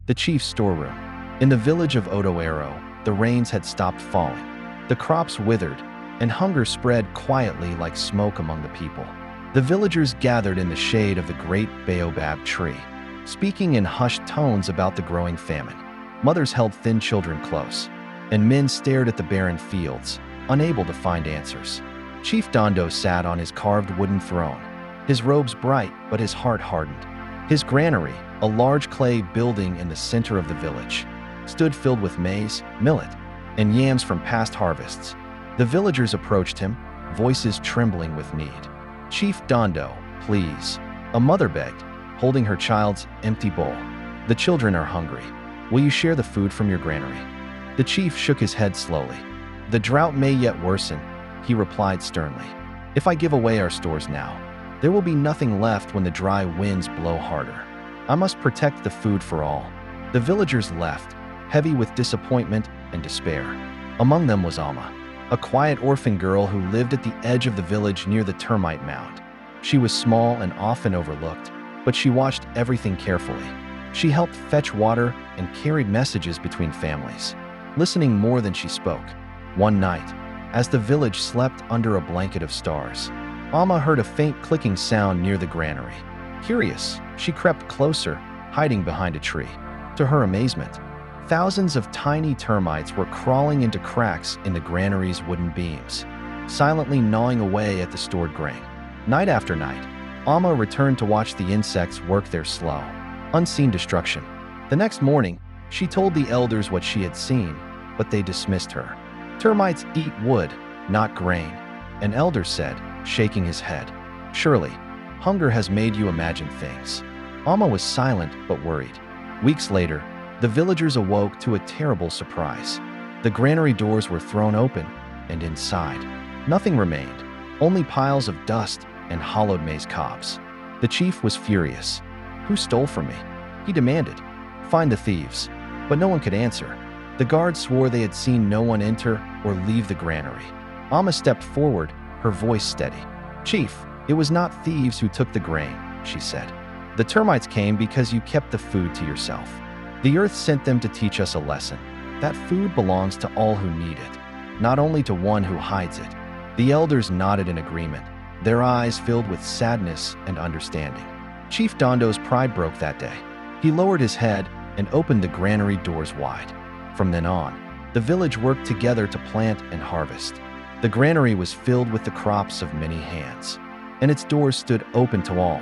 The chief's storeroom. In the village of Odoero, the rains had stopped falling. The crops withered, and hunger spread quietly like smoke among the people. The villagers gathered in the shade of the great baobab tree, speaking in hushed tones about the growing famine. Mothers held thin children close, and men stared at the barren fields, unable to find answers. Chief Dondo sat on his carved wooden throne, his robes bright but his heart hardened. His granary, a large clay building in the center of the village, stood filled with maize, millet, and yams from past harvests. The villagers approached him, voices trembling with need. "Chief Dondo, please," a mother begged, holding her child's empty bowl. "The children are hungry. Will you share the food from your granary?" The chief shook his head slowly. "The drought may yet worsen," he replied sternly. "If I give away our stores now, there will be nothing left when the dry winds blow harder. I must protect the food for all." The villagers left, heavy with disappointment and despair. Among them was Alma, a quiet orphan girl who lived at the edge of the village near the termite mound. She was small and often overlooked, but she watched everything carefully. She helped fetch water and carried messages between families, listening more than she spoke. One night, as the village slept under a blanket of stars, Alma heard a faint clicking sound near the granary. Curious, she crept closer, hiding behind a tree. To her amazement, thousands of tiny termites were crawling into cracks in the granary's wooden beams, silently gnawing away at the stored grain. Night after night, Alma returned to watch the insects work their slow, unseen destruction. The next morning, she told the elders what she had seen, but they dismissed her. "Termites eat wood, not grain," an elder said, shaking his head. "Surely, hunger has made you imagine things." Alma was silent but worried. Weeks later, the villagers awoke to a terrible surprise. The granary doors were thrown open, and inside, nothing remained, only piles of dust and hollowed maize cobs. The chief was furious. "Who stole from me?" he demanded. "Find the thieves." But no one could answer. The guards swore they had seen no one enter or leave the granary. Alma stepped forward, her voice steady. "Chief, it was not thieves who took the grain," she said. "The termites came because you kept the food to yourself. The earth sent them to teach us a lesson. That food belongs to all who need it, not only to one who hides it." The elders nodded in agreement, their eyes filled with sadness and understanding. Chief Dondo's pride broke that day. He lowered his head and opened the granary doors wide. From then on, the village worked together to plant and harvest. The granary was filled with the crops of many hands, and its doors stood open to all.